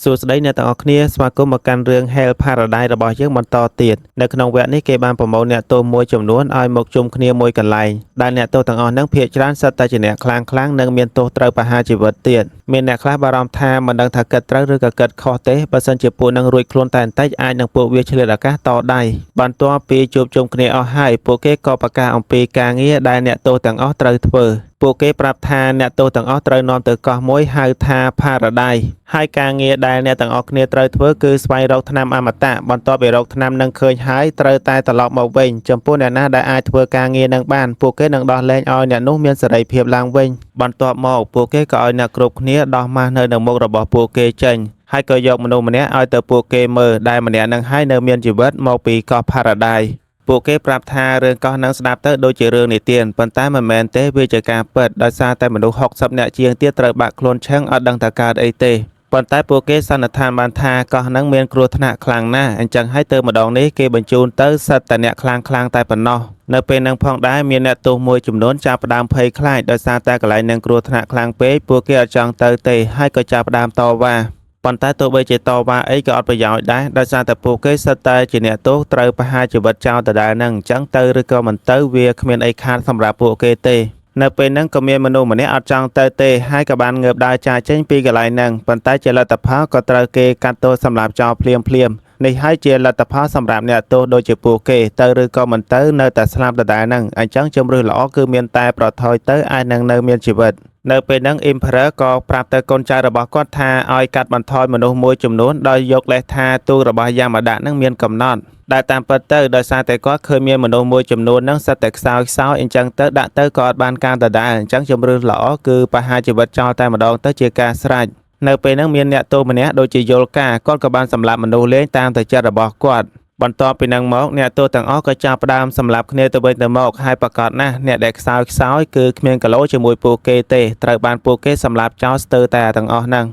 សួស្តីអ្នកទាំងអស់គ្នាស្វាគមន៍មកកាន់រឿង Hell Paradise របស់យើងបន្តទៀតនៅក្នុងវគ្គនេះគេបានប្រមូលអ្នកទោសមួយចំនួនឲ្យមកជុំគ្នាមួយកន្លែងដែលអ្នកទោសទាំងអស់ហ្នឹងភាគច្រើនសិតតែជាអ្នកខ្លាំងនិងមានទោសត្រូវប្រហារជីវិតទៀតមានអ្នកខ្លះបារម្ភថាមិនដឹងថាគិតត្រូវឬក៏គិតខុសទេបើសិនជាពួកនឹងរួចខ្លួនតែបន្តិចអាចនឹងពួកវាឆ្លៀតឱកាសតដៃបន្ទាប់ពីជួបជុំគ្នាអស់ហើយពួកគេក៏ប្រកាសអំពីការងារដែលអ្នកទោសទាំងអស់ត្រូវធ្វើពួកគេប្រាប់ថាអ្នកទោសទាំងអស់ត្រូវនាំទៅកោះមួយហៅថា Paradise ហើយការងារដែលអ្នកទាំងអស់គ្នាត្រូវធ្វើគឺស្វែងរកថ្នាំអមតៈបន្ទាប់ពីរកថ្នាំនឹងឃើញហើយត្រូវតែត្រឡប់មកវិញចំពោះអ្នកណាដែលអាចធ្វើការងារនឹងបានពួកគេនឹងដោះលែងឲ្យអ្នកនោះមានសេរីភាពឡើងវិញបន្ទាប់មកពួកគេក៏ឲ្យអ្នកគ្រប់គ្នាដោះម៉ាស់នៅនឹងមុខរបស់ពួកគេចេញហើយក៏យកមនុស្សម្នាក់ឲ្យទៅពួកគេមើលដែលម្នាក់នឹងហើយនៅមានជីវិតមកពីកោះ Paradiseពួកគេប្រាប់ថារឿងកោះនឹងស្ដាប់ទៅដូចជារឿងនិទានប៉ុន្តែមិនមែនទេវាជាការពិតដោយសារតែមនុស្ស60នាក់ជាងទៀតត្រូវបាក់ខ្លួនឆឹងអត់ដឹងថាកើតអីទេប៉ុន្តែពួកគេសន្និដ្ឋានបានថាកោះនឹងមានគ្រោះថ្នាក់ខ្លាំងណាស់អញ្ចឹងហើយទៅម្ដងនេះគេបញ្ជូនទៅសិតតែអ្នកខ្លាំងតែប៉ុណ្ណោះនៅពេលនឹងផងដែរមានអ្នកទោសមួយចំនួនចាប់ផ្ដើមភ័យខ្លាចដោយសារតែកន្លែងនឹងគ្រោះថ្នាក់ខ្លាំងពេកពួកគេអត់ចង់ទៅទេហើយក៏ចាប់ផ្ដើមតវ៉ាប៉ុន្តែទោះបីជាតវ៉ាអីក៏អត់ប្រយោជន៍ដែរដោយសារតែពួកគេសិតតែជាអ្នកទោសត្រូវប្រហារជីវិតចោលដដែលហ្នឹងអញ្ចឹងទៅឬក៏មិនទៅវាគ្មានអីខាតសម្រាប់ពួកគេទេនៅពេលហ្នឹងក៏មានមនុស្សម្នាក់អត់ចង់ទៅទេហើយក៏បានងើបដើរចាកចេញពីកន្លែងហ្នឹងប៉ុន្តែជាលទ្ធផលក៏ត្រូវគេកាត់ទោសសម្រាប់ចោលភ្លាមនេះហើយជាលទ្ធផលសម្រាប់អ្នកទោសដូចជាពួកគេទៅឬក៏មិនទៅនៅតែស្លាប់ដដែលហ្នឹងអញ្ចឹងជំរឿសល្អគឺមានតែប្រថុយទៅអាចនឹងនៅមានជីវិតនៅពេលហ្នឹង Emperor ក៏ប្រាប់ទៅកូនចៅរបស់គាត់ថាឲ្យកាត់បន្ថយមនុស្សមួយចំនួនដោយយកលេសថាទូរបស់យ៉ាម៉ាដានឹងមានកំណត់ដែលតាមពិតទៅដោយសារតែគាត់ឃើញមានមនុស្សមួយចំនួនហ្នឹងសិតតែខ្សោយអញ្ចឹងទៅដាក់ទៅក៏អត់បានការដដែលអញ្ចឹងជំរឿសល្អគឺប្រហារជីវិតចោលតែម្ដងទៅជាការស្រេចនៅពេលហ្នឹងមានអ្នកទោសម្នាក់ដូចជាយល់ការគាត់ក៏បានសម្លាប់មនុស្សលេងតាមតែចិត្តរបស់គាត់បន្ទាប់ពីនឹងមកអ្នកទោសទាំងអស់ក៏ចាប់ផ្ដើមសម្លាប់គ្នាទៅវិញទៅមកហើយប្រកាសណាស់អ្នកដែលខ្សោយគឺគ្មានគីឡូជាមួយពួកគេទេត្រូវបានពួកគេសម្លាប់ចោលស្ទើរតែទាំងអស់ហ្នឹង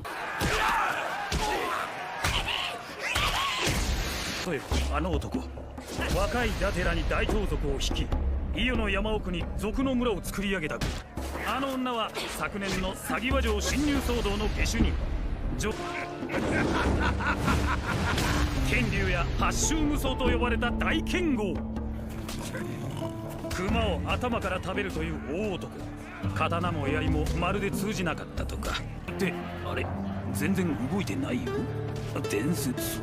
あの男若いダテラに大盗賊を率い伊予の山奥に賊の村を作り上げたあの女は昨年の詐欺輪城侵入騒動の下手人剣竜や八州無双と呼ばれた大剣豪熊を頭から食べるという大男刀も槍もまるで通じなかったとかってあれ全然動いてないよ伝説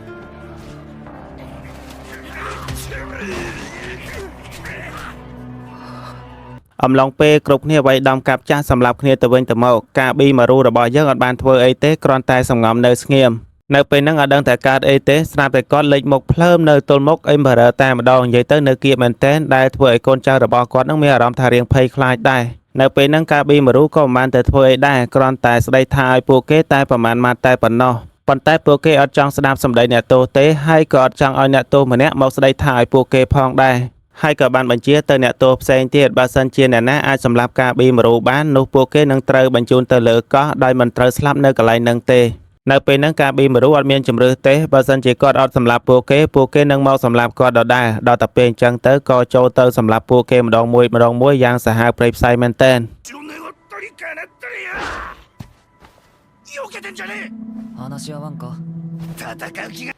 អំឡុងពេលគ្រប់គ្នាវាយដំកាប់ចាស់សម្រាប់គ្នាទៅវិញទៅមកការប៊ីម៉ារូរបស់យើងអត់បានធ្វើអីទេគ្រាន់តែសំងំនៅស្ងៀមនៅពេលហ្នឹងអត់ដឹងតែកើតអីទេស្រាប់តែគាត់លេចមុខភ្លើមនៅទល់មុខ Emperor តែម្ដងនិយាយទៅនៅគៀបមែនតែនដែលធ្វើឲ្យកូនចៅរបស់គាត់នឹងមានអារម្មណ៍ថារៀងភ័យខ្លាចដែរនៅពេលហ្នឹងការប៊ីម៉ារូក៏មិនបានទៅធ្វើអីដែរគ្រាន់តែស្ដីថាឲ្យពួកគេតែប្រមាណម៉ាត់តែប៉ុណ្ណោះប៉ុន្តែពួកគេអត់ចង់ស្ដាប់សម្ដីអ្នកទោសទេហើយក៏អត់ចង់ឲ្យអ្នកទោសម្នាក់មកស្ដីថាឲ្យពួកគេផងដែរហើយក៏បានបញ្ជាទៅអ្នកទោសផ្សេងទៀតបើសិនជាអ្នកណាអាចសម្លាប់ការប៊ីម៉ារូបាននោះពួកគេនឹងត្រូវបញ្ជូនទៅលើកោះដោយមិនត្រូវស្លាប់នៅកន្លែងហ្នឹងទេនៅពេលហ្នឹងការប៊ីម៉ារូអត់មានជំរឿសទេបើសិនជាគាត់អត់សម្លាប់ពួកគេនឹងមកសម្លាប់គាត់ដដែលដល់តែពេលអញ្ចឹងទៅក៏ចូលទៅសម្លាប់ពួកគេម្ដងមួយយ៉ាងសាហាវព្រៃផ្សៃមែនតែន話はワンか戦う気が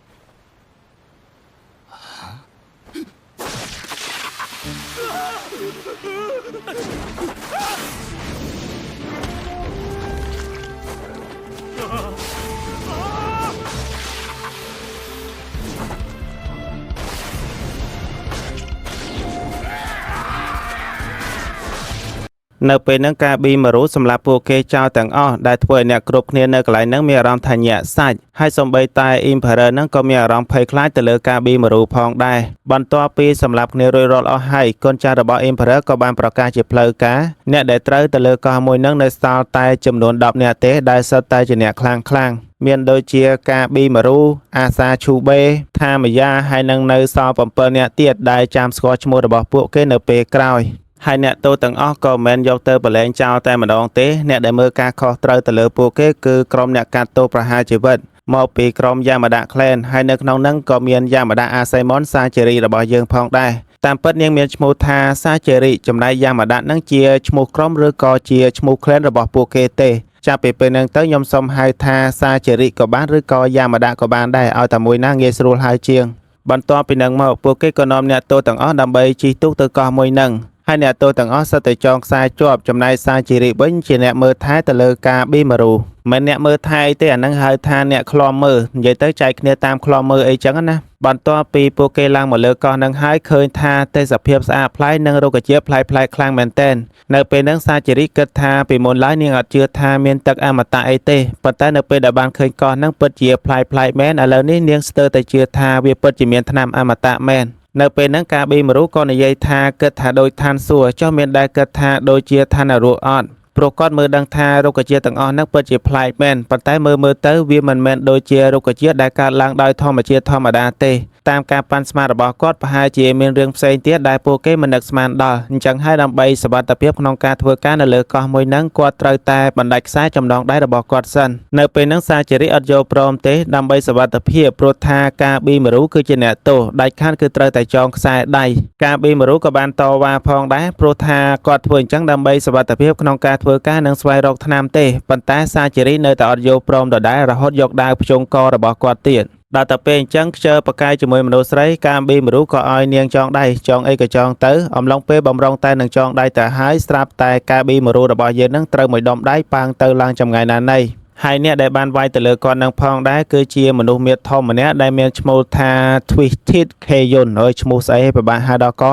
នៅពេលហ្នឹងការប៊ីម៉ារូសម្រាប់ពួកគេចោលទាំងអស់ដែលធ្វើឲ្យអ្នកគ្រប់គ្នានៅកន្លែងហ្នឹងមានអារម្មណ៍ថាញាក់សាច់ហើយសូម្បីតែ Emperor ហ្នឹងក៏មានអារម្មណ៍ភ័យខ្លាចទៅលើការប៊ីម៉ារូផងដែរបន្ទាប់ពីសម្រាប់គ្នារួចរាល់អស់ហើយកូនចៅរបស់ Emperor ក៏បានប្រកាសជាផ្លូវការអ្នកដែលត្រូវទៅលើកោះមួយហ្នឹងនៅសល់តែចំនួន10នាក់ទេដែលសុទ្ធតែជាអ្នកខ្លាំងមានដូចជាការប៊ីម៉ារូអាសាឈូបេថាម៉ាយ៉ាហើយនឹងនៅសល់7នាក់ទៀតដែលចាំស្គាល់ឈ្មោះរបស់ពួកគេនៅពេលក្រោយហើយអ្នកទោសទាំងអស់ក៏មិនយកទៅប្រឡែងចោលតែម្ដងទេអ្នកដែលមើលការខុសត្រូវទៅលើពួកគេគឺក្រុមអ្នកកាត់ទោសប្រហារជីវិតមកពីក្រុមយ៉ាម៉ាដា Clan ហើយនៅក្នុងហ្នឹងក៏មានយ៉ាម៉ាដា អាសៃម៉ុនសាជេរីរបស់យើងផងដែរតាមពិតនាងមានឈ្មោះថាសាជេរីចំណែកយ៉ាម៉ាដានឹងជាឈ្មោះក្រុមឬក៏ជាឈ្មោះ Clan របស់ពួកគេទេ ចាប់ពីពេលហ្នឹងទៅខ្ញុំសូមហៅថាសាជារិក៏បានឬក៏យ៉ាម៉ាដាក៏បានដែរឲ្យតែមួយណាងាយស្រួលហៅជាងបន្ទាប់ពីហ្នឹងមកពួកគេក៏នាំអ្នកទោសទាំងអស់ដើម្បីជិះទូកទៅកោះមួយហ្នឹងហើយអ្នកទោសទាំងអស់សុទ្ធតែចងខ្សែជាប់ចំណែកសាជារិវិញជាអ្នកមើលថែទៅលើកាប៊ីម៉ារូមិនអ្នកមើលថែទេអាហ្នឹងហៅថាអ្នកឃ្លាំមើលនិយាយទៅចែកគ្នាតាមឃ្លាំមើលអីចឹងណាបន្ទាប់ពីពួកគេឡើងមកលើកោះហ្នឹងហើយឃើញថាទេសភាពស្អាតប្លែកនិងរុក្ខជាតិប្លែកៗខ្លាំងមែនទែននៅពេលហ្នឹងសាជារិគិតថាពីមុនឡើយនាងអត់ជឿថាមានទឹកអមតៈអីទេប៉ុន្តែនៅពេលដែលបានឃើញកោះហ្នឹងពិតជាប្លែកៗមែនឥឡូវនេះនាងស្ទើរតែជឿថាវាពិតជាមានថ្នាំអមតៈមែននៅពេលហ្នឹងកាប៊ីម៉ារូក៏និយាយថាគិតថាដូចឋានសួគ៌ចុះមានដែលគិតថាដូចជាឋាននរកអត់ព្រោះគាត់មើលដឹងថារុក្ខជាតិទាំងអស់ហ្នឹងពិតជាប្លែកមែនប៉ុន្តែមើលទៅវាមិនមែនដូចជារុក្ខជាតិដែលកើតឡើងដោយធម្មជាតិធម្មតាទេតាមការប៉ាន់ស្មានរបស់គាត់ប្រហែលជាមានរឿងផ្សេងទៀតដែលពួកគេមិននឹកស្មានដល់អញ្ចឹងហើយដើម្បីសុវត្ថិភាពក្នុងការធ្វើការនៅលើកោះមួយហ្នឹងគាត់ត្រូវតែបណ្ដាច់ខ្សែចំណងដៃរបស់គាត់សិននៅពេលហ្នឹងសាជារិអត់យល់ព្រមទេដើម្បីសុវត្ថិភាពព្រោះថាកាប៊ីម៉ារូគឺជាអ្នកទោសដាច់ខាតគឺត្រូវតែចងខ្សែដៃកាប៊ីម៉ារូក៏បានតវ៉ាផងដែរព្រោះថាគាត់ធ្វើអញ្ចឹងដើម្បីសុវត្ថិភាពក្នុងការធ្វើការនិងស្វែងរកថ្នាំទេប៉ុន្តែសាជារិនៅតែអត់យល់ព្រមដដែលរហូតយកដាវភ្ជង់ករបស់គាត់ទៀតដល់តែពេលអញ្ចឹងខ្ជិលប្រកែកជាមួយមនុស្សស្រីកាប៊ីម៉ារូក៏ឲ្យនាងចងដៃចងអីក៏ចងទៅអំឡុងពេលបំរុងតែនឹងចងដៃទៅហើយស្រាប់តែកាប៊ីម៉ារូរបស់យើងនឹងត្រូវមួយដុំដៃប៉ាងទៅឡើងចម្ងាយណាស់ណីហើយអ្នកដែលបានវាយទៅលើគាត់នឹងផងដែរគឺជាមនុស្សមាតធំម្នាក់ដែលមានឈ្មោះថា Twisted Keyun ហើយឈ្មោះស្អីពិបាកហៅដល់ក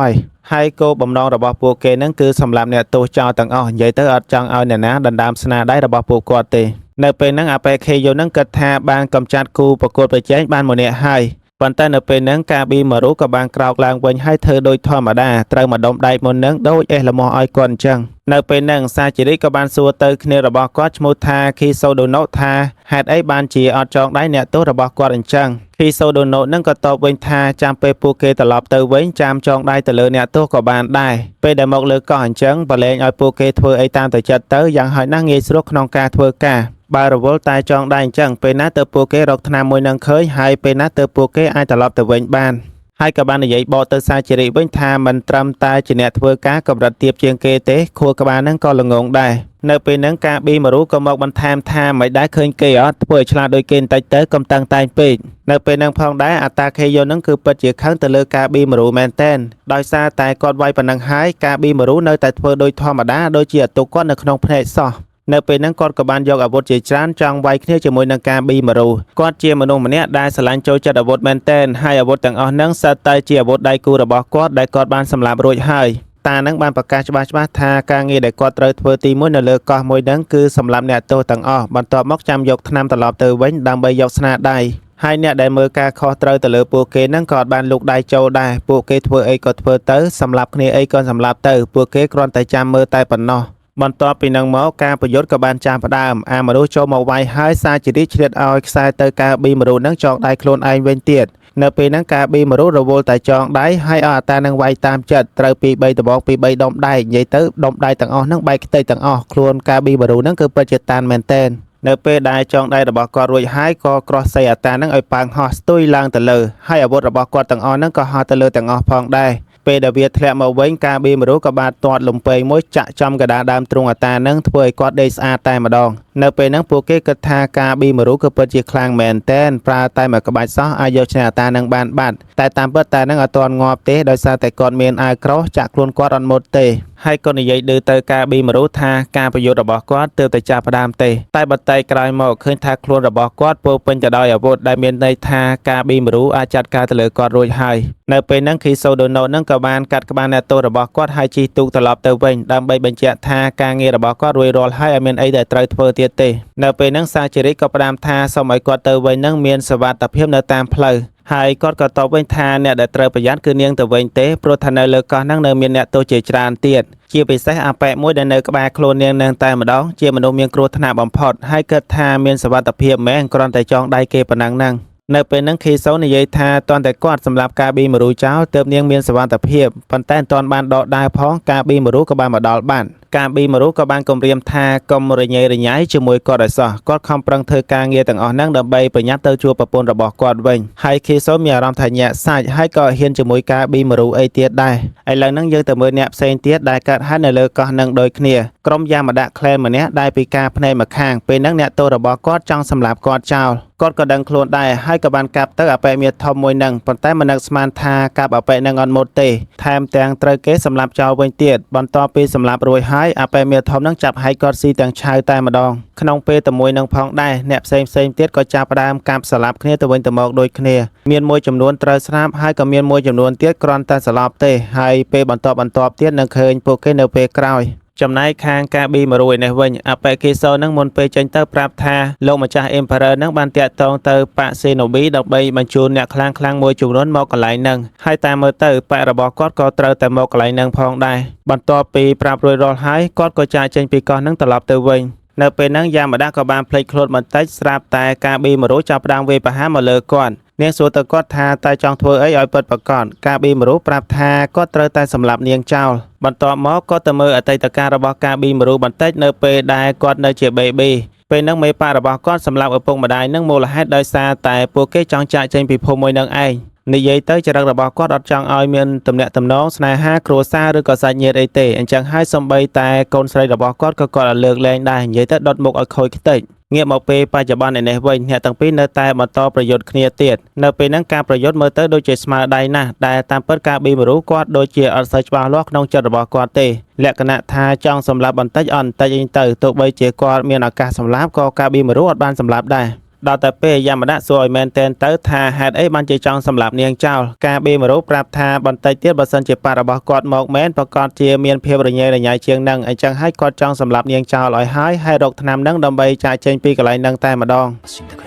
ហើយគោលបំណងរបស់ពួកគេនឹងគឺសម្រាប់អ្នកទោសចោលទាំងអស់និយាយទៅអត់ចង់ឲ្យអ្នកណាដណ្ដើមស្នាដៃរបស់ពួកគាត់ទេនៅពេលហ្នឹងអាប៉ែខេយូនឹងគិតថាបានកំចាត់គូប្រកួតប្រជែងបានម្នាក់ហើយប៉ុន្តែនៅពេលហ្នឹងកាប៊ីម៉ារូក៏បានក្រោកឡើងវិញហើយធ្វើដូចធម្មតាត្រូវមកដុំដៃមុនហ្នឹងដូចអេះល្មោះឲ្យគាត់អញ្ចឹងនៅពេលហ្នឹងសាជារិក៏បានសួរទៅគ្នារបស់គាត់ឈ្មោះថាខីសូដូណូថាហេតុអីបានជាអត់ចងដៃអ្នកទោសរបស់គាត់អញ្ចឹងខីសូដូណូនឹងក៏តបវិញថាចាំពេលពួកគេត្រឡប់ទៅវិញចាំចងដៃទៅលើអ្នកទោសក៏បានដែរពេលដែលមកលើកោះអញ្ចឹងប្រឡែងឲ្យពួកគេធ្វើអីតាមតែចិត្តទៅយ៉ាងហោចណាស់ងាយស្រួលក្នុងការធ្វើការបើរវល់តែចងដៃអញ្ចឹងពេលណាទៅពួកគេរកថ្នាំមួយនឹងឃើញហើយពេលណាទៅពួកគេអាចត្រឡប់ទៅវិញបានហើយក៏បាននិយាយបកទៅសាជារិវិញថាមិនត្រឹមតែជាអ្នកធ្វើការកម្រិតទាបជាងគេទេខួរក្បាលហ្នឹងក៏ល្ងងដែរនៅពេលហ្នឹងកាប៊ីម៉ារូក៏មកបន្ថែមថាមិនដែលឃើញគេអត់ធ្វើឲ្យឆ្លាតដូចគេបន្តិចទៅកុំតាំងតែងពេកនៅពេលហ្នឹងផងដែរអាតាខេយូហ្នឹងគឺពិតជាខឹងទៅលើកាប៊ីម៉ារូមែនតែនដោយសារតែគាត់វាយប៉ុណ្ណឹងហើយកាប៊ីម៉ារូនៅតែធ្វើដូចធម្មតាដូចជាអតុគាត់នៅក្នុងភ្នែកសោះនៅពេលហ្នឹងគាត់ក៏បានយកអាវុធជាច្រើនចង់វាយគ្នាជាមួយនឹងកាប៊ីម៉ារូគាត់ជាមនុស្សម្នាក់ដែលស្រឡាញ់ចូលចិត្តអាវុធមែនតែនហើយអាវុធទាំងអស់ហ្នឹងសិតតែជាអាវុធដៃគូរបស់គាត់ដែលគាត់បានសម្លាប់រួចហើយតានឹងបានប្រកាសច្បាស់ថាការងារដែលគាត់ត្រូវធ្វើទី1នៅលើកោះមួយហ្នឹងគឺសម្រាប់អ្នកទោសទាំងអស់បន្ទាប់មកចាំយកថ្នាំត្រឡប់ទៅវិញដើម្បីយកស្នាដៃហើយអ្នកដែលមើលការខុសត្រូវទៅលើពួកគេហ្នឹងក៏បានលូកដៃចូលដែរពួកគេធ្វើអីក៏ធ្វើទៅសម្រាប់គ្នាអីក៏សម្រាប់ទៅពួកគេគ្រាន់តែចាំមើលតែប៉ុណ្ណោះបន្ទាប់ពីនឹងមកការប្រយុទ្ធក៏បានចាប់ផ្ដើមអាមនុស្សចូលមកវាយហើយសាជារិឆ្លៀតឲ្យខ្សែទៅកាប៊ីម៉ារូនឹងចងដៃខ្លួនឯងវិញទៀតនៅពេលហ្នឹងកាប៊ីម៉ារូរវល់តែចងដៃហើយអត់អាតានឹងវាយតាមចិត្តត្រូវពី3ដបងពី3ដុំដៃនិយាយទៅដុំដៃទាំងអស់ហ្នឹងបែកខ្ទេចទាំងអស់ខ្លួនកាប៊ីម៉ារូហ្នឹងគឺពិតជាតានមែនតែននៅពេលដែលចងដៃរបស់គាត់រួចហើយក៏ក្រោះសីអាតានឹងឲ្យប៉ាងហោះស្ទុយឡើងទៅលើហើយអាវុធរបស់គាត់ទាំងអស់ហ្នឹងក៏ហោះទៅលើទាំងអស់ផងដែរពេលដែលវាធ្លាក់មកវិញកាប៊ីម៉ារូក៏បានទាត់លំពេងមួយចាក់ចំកណ្ដាលដើមទ្រូងអាតានឹងធ្វើឲ្យគាត់ដេកស្អាតតែម្ដងនៅពេលហ្នឹងពួកគេគិតថាកាប៊ីម៉ារូគឺពិតជាខ្លាំងមែនតែនប្រើតែមួយក្បាច់សោះអាចយកឈ្នះអាតានឹងបានបាត់តែតាមពិតតែនឹងអត់ទាន់ងាប់ទេដោយសារតែគាត់មានអាវក្រោះចាក់ខ្លួនគាត់អត់មុតទេហើយក៏និយាយឌឺទៅកាប៊ីម៉ារូថាការប្រយុទ្ធរបស់គាត់ទើបតែចាប់ផ្ដើមទេតែបន្តិចក្រោយមកឃើញថាខ្លួនរបស់គាត់ពោពេញទៅដោយអាវុធដែលមានន័យថាកាប៊ីម៉ារូអាចចាត់ការទៅលើគាត់រួចហើយនៅពេលហ្នឹងខីសូដូណូនឹងក៏បានកាត់ក្បាលអ្នកទោសរបស់គាត់ហើយជិះទូកត្រឡប់ទៅវិញដើម្បីបញ្ជាក់ថាការងាររបស់គាត់រួចរាល់ហើយអត់មានអីដែលត្រូវធ្វើទៀតទេនៅពេលហ្នឹងសាជារិក៏ផ្ដាំថាសូមឲ្យគាត់ទៅវិញនឹងមានសុវត្ថិភាពនៅតាមផ្លូវហើយគាត់ក៏តបវិញថាអ្នកដែលត្រូវប្រយ័ត្នគឺនាងទៅវិញទេព្រោះថានៅលើកោះហ្នឹងនៅមានអ្នកទោសជាច្រើនទៀតជាពិសេសអាប៉ែមួយដែលនៅក្បែរខ្លួននាងនឹងតែម្ដងជាមនុស្សមានគ្រោះថ្នាក់បំផុតហើយគិតថាមានសុវត្ថិភាពមែនគ្រាន់តែចងដៃគេប៉ុណ្ណឹងហ្នឹងនៅពេលហ្នឹងខីសូនិយាយថាតន់តែគាត់សម្រាប់កាប៊ីម៉ារូចោលទើបនាងមានសុវត្ថិភាពប៉ុន្តែមិនទាន់បានដកដាវផងកាប៊ីម៉ារូក៏បានមកដល់បាន កាប៊ីមរូក៏បានគម្រាមថាកុំរញ៉េរញ៉ៃជាមួយគាត់ឲ្យសោះគាត់ខំប្រឹងធ្វើការងារទាំងអស់ហ្នឹងដើម្បីប្រញាប់ទៅជួបប្រពន្ធរបស់គាត់វិញហើយខេសូមានអារម្មណ៍ថាញាក់សាច់ហើយក៏ហ៊ានជាមួយកាប៊ីមរូអីទៀតដែរឥឡូវហ្នឹងយើងទៅមើលអ្នកផ្សេងទៀតដែលកើតហេតុនៅលើកោះនឹងដូចគ្នាក្រុមយ៉ាម៉ាដាក់ក្លែនម្នាក់ដែលពីការភ្នែកម្ខាងពេលហ្នឹងអ្នកទោសរបស់គាត់ចង់សម្លាប់គាត់ចោលគាត់ក៏ដឹងខ្លួនដែរហើយក៏បានកាប់ទៅអបិមាធំមួយហ្នឹងប៉ុន្តែមិននឹកស្មានថាកាប់អបិហ្នឹងអត់មុតទេថែមទាំងត្រូវគេសម្លាប់ចោលវិញទៀតបន្ទាប់ពីសម្លាប់រួចហើយអបិមាធំហ្នឹងចាប់ឲ្យគាត់ស៊ីទាំងឆៅតែម្ដងក្នុងពេលតែមួយនឹងផងដែរអ្នកផ្សេងទៀតក៏ចាប់ផ្ដើមកាប់ស្លាប់គ្នាទៅវិញទៅមកដូចគ្នាមានមួយចំនួនត្រូវស្លាប់ហើយក៏មានមួយចំនួនទៀតគ្រាន់តែស្លាប់ទេហើយពេលបន្ទាប់ទៀតនឹងឃើញពួកគេនៅពេលក្រោយចំណែកខាងកាប៊ីមរូឯនេះវិញអបិកេសូនឹងមុនពេលចេញទៅប្រាប់ថាលោកម្ចាស់ Emperor នឹងបានតាក់ទងទៅប៉ាសេណូប៊ីដើម្បីបញ្ជូនអ្នកខ្លាំងមួយចំនួនមកកន្លែងហ្នឹងហើយតាមមើលទៅប៉ារបស់គាត់ក៏ត្រូវតែមកកន្លែងហ្នឹងផងដែរបន្ទាប់ពីប្រាប់រួចរាល់ហើយគាត់ក៏ចាកចេញពីកោះហ្នឹងត្រឡប់ទៅវិញនៅពេលហ្នឹងយ៉ាម៉ាដាក៏បានភ្លេចខ្លួនបន្តិចស្រាប់តែកាប៊ីមរូចាប់ផ្ដើមវាយប្រហារមកលើគាត់នាងសួរទៅគាត់ថាតើចង់ធ្វើអីឲ្យពិតប្រាកដកាប៊ីមរូប្រាប់ថាគាត់ត្រូវតែសម្លាប់នាងចោលបន្ទាប់មកក៏ទៅមើលអតីតកាលរបស់កាប៊ីមរូបន្តិចនៅពេលដែលគាត់នៅជា baby ពេលហ្នឹងមេប៉ារបស់គាត់សម្លាប់ឪពុកម្ដាយនឹងមូលហេតុដោយសារតែពួកគេចង់ចាកចេញពីភូមិមួយនឹងឯងនិយាយទៅចរិតរបស់គាត់អត់ចង់ឲ្យមានទំនាក់ទំនងស្នេហាគ្រួសារឬក៏សាច់ញាតិអីទេអញ្ចឹងហើយសំបីតែកូនស្រីរបស់គាត់ក៏គាត់លើកលែងដែរនិយាយទៅដុតមុខឲ្យខូចខ្ទេចងាកមកពេលបច្ចុប្បន្ននេះវិញអ្នកទាំងពីរនៅតែបន្តប្រយុទ្ធគ្នាទៀតនៅពេលហ្នឹងការប្រយុទ្ធមើលទៅដូចជាស្មើដៃណាស់ដែលតាមពិតកាប៊ីមរូគាត់ដូចជាអត់សូវច្បាស់លាស់ក្នុងចិត្តរបស់គាត់ទេលក្ខណៈថាចង់សម្លាប់បន្តិចអត់បន្តិចអីទៅទោះបីជាគាត់មានឱកាសសម្លាប់ក៏កាប៊ីមរូអត់បានសម្លាប់ដែរដល់តែពេលយ៉ាម៉ាដាក់សួរឲ្យមែនតែនទៅថាហេតុអីបានជាចង់សម្លាប់នាងចោលកាប៊ីមរូប្រាប់ថាបន្តិចទៀតបើសិនជាប៉ារបស់គាត់មកមែនប្រកាសជាមានភាពរញ៉េរញ៉ៃជាងនឹងអញ្ចឹងហើយគាត់ចង់សម្លាប់នាងចោលឲ្យហើយរកថ្នាំនឹងដើម្បីចាកចេញពីកន្លែងនឹងតែម្ដង死んでくれ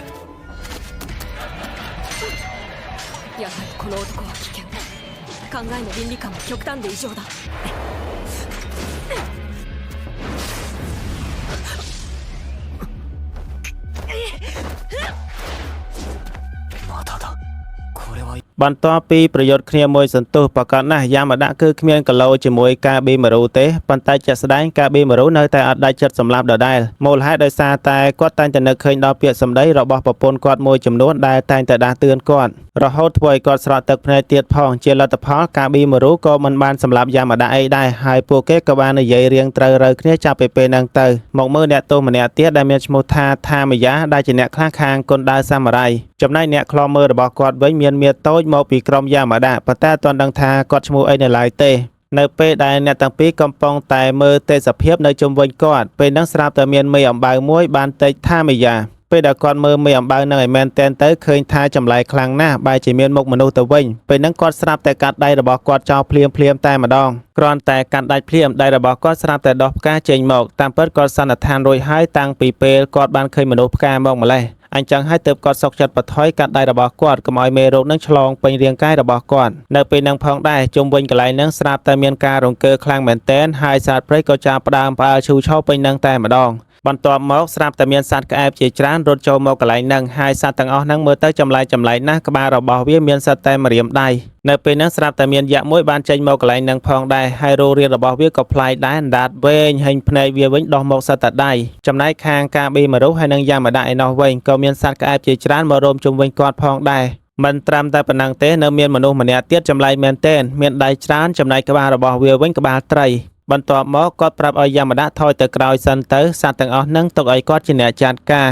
やはりこの男は危険考えの倫理観も極端で異常だまただこれはបន្ទាប់ពីប្រយុទ្ធគ្នាមួយសន្ទុះប្រកាសណាស់យ៉ាម៉ាដាក់គឺគ្មានគីឡូជាមួយកាប៊ីមរូទេប៉ុន្តែជាក់ស្ដែងកាប៊ីមរូនៅតែអត់ដាច់ចិត្តសម្លាប់ដដែលមូលហេតុដោយសារតែគាត់តែងតែនឹកឃើញដល់ពាក្យសម្ដីរបស់ប្រពន្ធគាត់មួយចំនួនដែលតែងតែដាស់តឿនគាត់រហូតធ្វើឲ្យគាត់ស្រក់ទឹកភ្នែកទៀតផងជាលទ្ធផលកាប៊ីមរូក៏មិនបានសម្លាប់យ៉ាម៉ាដាក់អីដែរហើយពួកគេក៏បាននិយាយរៀងត្រូវរើគ្នាចាប់ពីពេលហ្នឹងទៅមកមើលអ្នកទោសម្នាក់ទៀតដែលមានឈ្មោះថាថាមយ៉ាដែលជាអ្នកខ្លះខាងគុនដាវសាម៉ារ៉ៃចំណែកអ្នកខ្លោមើលរបស់គាត់វិញមានមាឌតូចមកពីក្រុមយ៉ាម៉ាដាក់ប៉ុន្តែអត់ទាន់ដឹងថាគាត់ឈ្មោះអីនៅឡើយទេនៅពេលដែលអ្នកទាំងពីរកំពុងតែមើលទេសភាពនៅជុំវិញគាត់ពេលហ្នឹងស្រាប់តែមានមេអំបៅមួយបានតិចថាមយ៉ាពេលដែលគាត់មើលមេអំបៅនឹងឲ្យមែនតែនទៅឃើញថាចម្លែកខ្លាំងណាស់បែរជាមានមុខមនុស្សទៅវិញពេលហ្នឹងគាត់ស្រាប់តែកាត់ដៃរបស់គាត់ចោលភ្លាមតែម្ដងគ្រាន់តែកាត់ដាច់ភ្លាមដៃរបស់គាត់ស្រាប់តែដោះផ្កាចេញមកតាមពិតគាត់សន្និដ្ឋានរួចហើយតាំងពីពេលគាត់បានឃើញមនុស្សផ្កាមកម្លេះអញ្ចឹងហើយទើបគាត់សុកចិត្តបន្ថយកាត់ដៃរបស់គាត់កុំឲ្យមេរោគនឹងឆ្លងពេញរាងកាយរបស់គាត់នៅពេលហ្នឹងផងដែរជុំវិញកន្លែងហ្នឹងស្រាប់តែមានការរង្គើខ្លាំងមែនទែនហើយសត្វព្រៃក៏ចាប់ផ្ដើមផ្អើលឈូឆោពេញហ្នឹងតែម្ដងបន្ទាប់មកស្រាប់តែមានសត្វក្អែបជាច្រើនរត់ចូលមកកន្លែងហ្នឹងហើយសត្វទាំងអស់ហ្នឹងមើលទៅចម្លែកណាស់ក្បាលរបស់វាមានសិតតែម្រាមដៃនៅពេលហ្នឹងស្រាប់តែមានយក្សមួយបានចេញមកកន្លែងហ្នឹងផងដែរហើយរូបរាងរបស់វាក៏ប្លែកដែរអណ្ដាតវែងហេងភ្នែកវាវិញដោះមកសិតតែដៃចំណែកខាងកាប៊ីមរូហើយនឹងយ៉ាម៉ាដាក់ឯនោះវិញក៏មានសត្វក្អែបជាច្រើនមករួមជុំវិញគាត់ផងដែរមិនត្រឹមតែប៉ុណ្ណឹងទេនៅមានមនុស្សម្នាក់ទៀតចម្លែកមែនទែនមានដៃច្រើនចំណែកក្បាលរបស់វាវិញក្បាលត្រីបន្ទាប់មកគាត់ប្រាប់ឲ្យយ៉ាម៉ាដាក់ថយទៅក្រោយសិនទៅសត្វទាំងអស់ហ្នឹងទុកឲ្យគាត់ជាអ្នកចាត់ការ